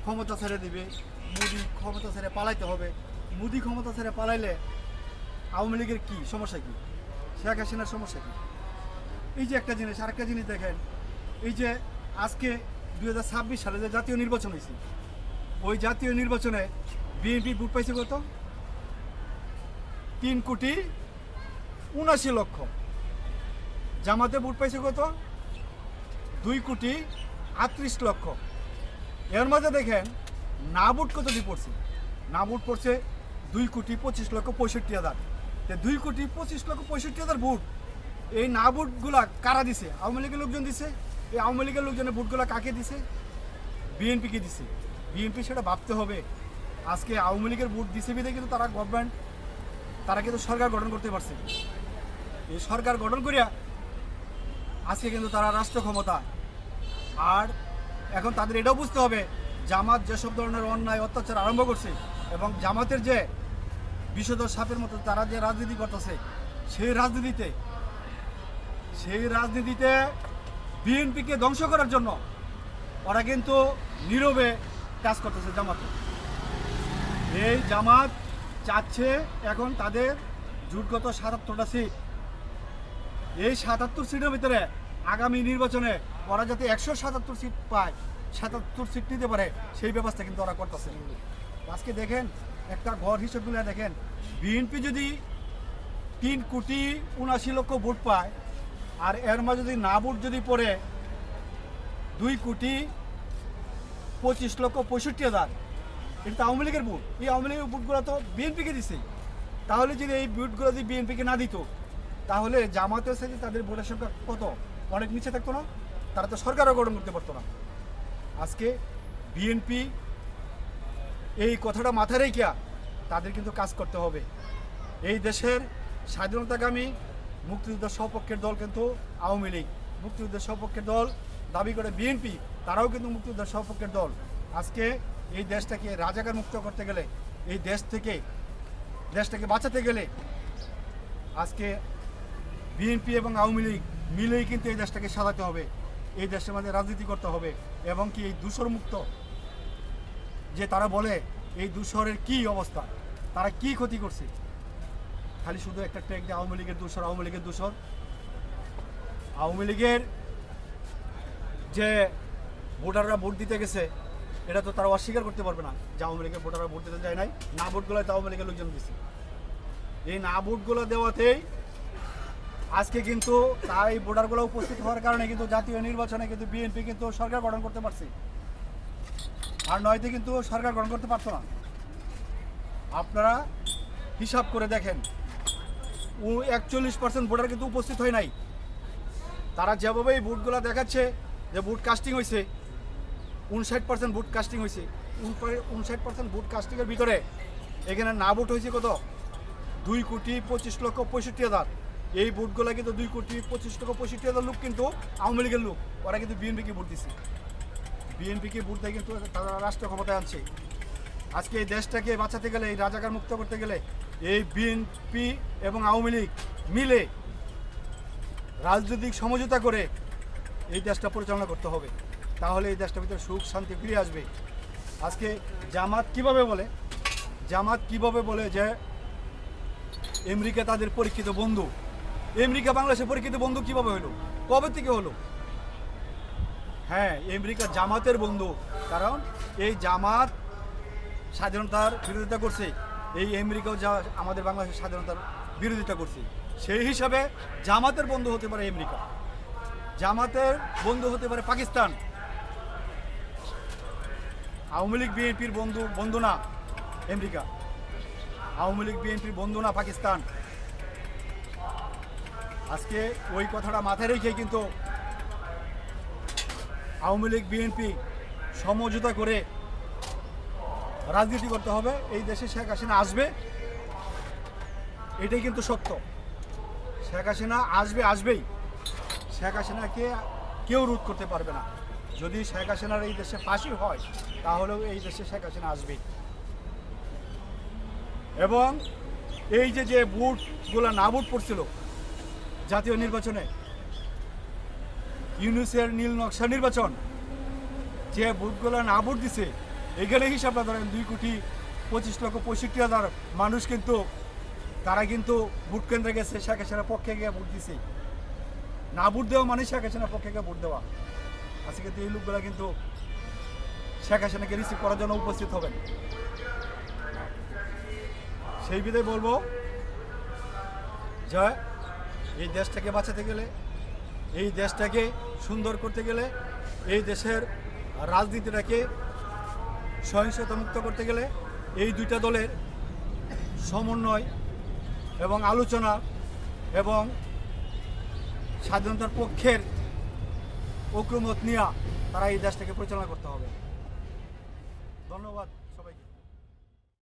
ক্ষমতা ছেড়ে দিবে, মোদি ক্ষমতা ছেড়ে পালাইতে হবে। মোদি ক্ষমতা ছেড়ে পালাইলে আওয়ামী লীগের কী সমস্যা, কী শেখ হাসিনার সমস্যা কী? এই যে একটা জিনিস, আরেকটা জিনিস দেখেন, এই যে আজকে 2026 সালে যে জাতীয় নির্বাচন হয়েছে, ওই জাতীয় নির্বাচনে বিএনপি ভোট পাইছে কত? 3,79,00,000। জামাতে ভোট পাইছে কত? 2,38,00,000। এর মধ্যে দেখেন না ভোট কত দিয়ে পড়ছে? না ভোট পড়ছে 2,25,65,000। 2,25,65,000 ভোট, এই না ভোটগুলা কারা দিছে? আওয়ামী লীগের লোকজন দিছে। এই আওয়ামী লীগের লোকজনের ভোটগুলা কাকে দিছে? বিএনপিকে দিছে। বিএনপি সেটা ভাবতে হবে। আজকে আওয়ামী লীগের ভোট দিছে বিধে কিন্তু তারা গভর্নমেন্ট, তারা কিন্তু সরকার গঠন করতে পারছে। এই সরকার গঠন করিয়া আজকে কিন্তু তারা রাষ্ট্র ক্ষমতা। আর এখন তাদের এটাও বুঝতে হবে, জামাত যেসব ধরনের অন্যায় অত্যাচার আরম্ভ করছে এবং জামাতের যে বিষধর সাপের মতো তারা যে রাজনীতি করতেছে, সেই রাজনীতিতে বিএনপিকে ধ্বংস করার জন্য ওরা কিন্তু নীরবে কাজ করতেছে। এই জামাত চাচ্ছে এখন তাদের জোটগত 77টা সিট, এই 77 সিটের ভিতরে আগামী নির্বাচনে ওরা যাতে 177 সিট পায়, 77 সিট নিতে পারে, সেই ব্যবস্থা কিন্তু ওরা করতেছে। আজকে দেখেন একটা ঘর হিসেবগুলো দেখেন, বিএনপি যদি 3,79,00,000 ভোট পায়, আর এর মাঝে যদি না ভোট যদি পড়ে 2,25,65,000, এটা তো আওয়ামী লীগের ভোট। এই আওয়ামী লীগের ভোটগুলো তো বিএনপিকে দিছে। তাহলে যদি এই ভোটগুলো যদি বিএনপিকে না দিত, তাহলে জামাতের সাথে তাদের ভোটের সংখ্যা কত অনেক নিচে থাকতো না? তারা তো সরকারও গঠন করতে পারতো না। আজকে বিএনপি এই কথাটা মাথায় রেখে তাদের কিন্তু কাজ করতে হবে। এই দেশের স্বাধীনতাকামী মুক্তিযুদ্ধের সপক্ষের দল কিন্তু আওয়ামী লীগ, মুক্তিযুদ্ধের সপক্ষের দল দাবি করে বিএনপি, তারাও কিন্তু মুক্তিযুদ্ধের সপক্ষের দল। আজকে এই দেশটাকে রাজাকার মুক্ত করতে গেলে, এই দেশটাকে বাঁচাতে গেলে আজকে বিএনপি এবং আওয়ামী লীগ মিলেই কিন্তু এই দেশটাকে সাজাতে হবে। এই দেশের মধ্যে রাজনীতি করতে হবে এবং কি এই দূষর মুক্ত যে তারা বলে, এই দূষরের কি অবস্থা, তারা কি ক্ষতি করছে? খালি শুধু একটা ট্যাগ দিয়ে আওয়ামী লীগের দূষর, আওয়ামী লীগের দূষর। আওয়ামী লীগের যে ভোটাররা ভোট দিতে গেছে, এটা তো তারা অস্বীকার করতে পারবে না যে আওয়ামী লীগের ভোটাররা ভোট দিতে যায় নাই। না ভোটগুলো তো আওয়ামী লীগের লোকজন দিচ্ছে। এই না ভোটগুলো দেওয়াতেই আজকে কিন্তু তাই ভোটারগুলো উপস্থিত হওয়ার কারণে কিন্তু জাতীয় নির্বাচনে কিন্তু বিএনপি কিন্তু সরকার গঠন করতে পারছে, আর নয়তো কিন্তু সরকার গঠন করতে পারতো না। আপনারা হিসাব করে দেখেন, 41% ভোটার কিন্তু উপস্থিত হয় নাই। তারা যেভাবে এই ভোটগুলো দেখাচ্ছে যে ভোট কাস্টিং হয়েছে, 59% ভোট কাস্টিং হয়েছে। 59% ভোট কাস্টিংয়ের ভিতরে এখানে না ভোট হয়েছে কত? 2,25,65,000। এই ভোটগুলো কিন্তু 2,25,65,000 লোক কিন্তু আওয়ামী লীগের লোক, ওরা কিন্তু বিএনপিকে ভোট দিচ্ছে। বিএনপিকে ভোট দিয়ে কিন্তু তারা রাষ্ট্র ক্ষমতায় আনছে। আজকে এই দেশটাকে বাঁচাতে গেলে, এই রাজাকার মুক্ত করতে গেলে এই বিএনপি এবং আওয়ামী লীগ মিলে রাজনৈতিক সমঝোতা করে এই দেশটা পরিচালনা করতে হবে। তাহলে এই দেশটার ভিতরে সুখ শান্তি ফিরে আসবে। আজকে জামাত কিভাবে বলে যে আমেরিকা তাদের পরীক্ষিত বন্ধু? আমেরিকা বাংলাদেশের পরীক্ষিত বন্ধু কিভাবে হলো? কবে থেকে হলো? হ্যাঁ, আমেরিকা জামাতের বন্ধু, কারণ এই জামাত স্বাধীনতার বিরোধিতা করছে, এই আমেরিকাও যা আমাদের বাংলাদেশের স্বাধীনতার বিরোধিতা করছে। সেই হিসাবে জামাতের বন্ধু হতে পারে আমেরিকা, জামাতের বন্ধু হতে পারে পাকিস্তান। আওয়ামী লীগ বিএনপির বন্ধু না আমেরিকা, আওয়ামী লীগ বিএনপির বন্ধু না পাকিস্তান। আজকে ওই কথাটা মাথায় রেখে কিন্তু আওয়ামী লীগ বিএনপি সমঝোতা করে রাজনীতি করতে হবে। এই দেশে শেখ হাসিনা আসবে, এটাই কিন্তু সত্য। শেখ হাসিনা আসবেই। শেখ হাসিনাকে কেউ রোধ করতে পারবে না। যদি শেখ হাসিনার এই দেশে ফাঁসি হয়, তাহলেও এই দেশে শেখ হাসিনা আসবেই। এবং এই যে ভোটগুলো না ভোট পড়ছিল জাতীয় নির্বাচনে, ইউনূসের নীল নকশা নির্বাচন, যে ভোটগুলো না ভোট দিছে এখানে হিসাবটা ধরেন 2,25,65,000 মানুষ কিন্তু তারা কিন্তু ভোট কেন্দ্রে গেছে, শেখ হাসিনার পক্ষে গিয়ে ভোট দিছে। না ভোট দেওয়া মানে শেখ হাসিনার পক্ষে গিয়ে ভোট দেওয়া। আজকে কিন্তু এই লোকগুলা কিন্তু শেখ হাসিনাকে রিসিভ করার জন্য উপস্থিত হবেন। সেই বিধায় বলবো যে এই দেশটাকে বাঁচাতে গেলে, এই দেশটাকে সুন্দর করতে গেলে, এই দেশের রাজনীতিটাকে সহিংসতা মুক্ত করতে গেলে এই দুইটা দলের সমন্বয় এবং আলোচনা এবং স্বাধীনতার পক্ষের ঐক্যমত নিয়ে তারা এই দেশটাকে পরিচালনা করতে হবে। ধন্যবাদ।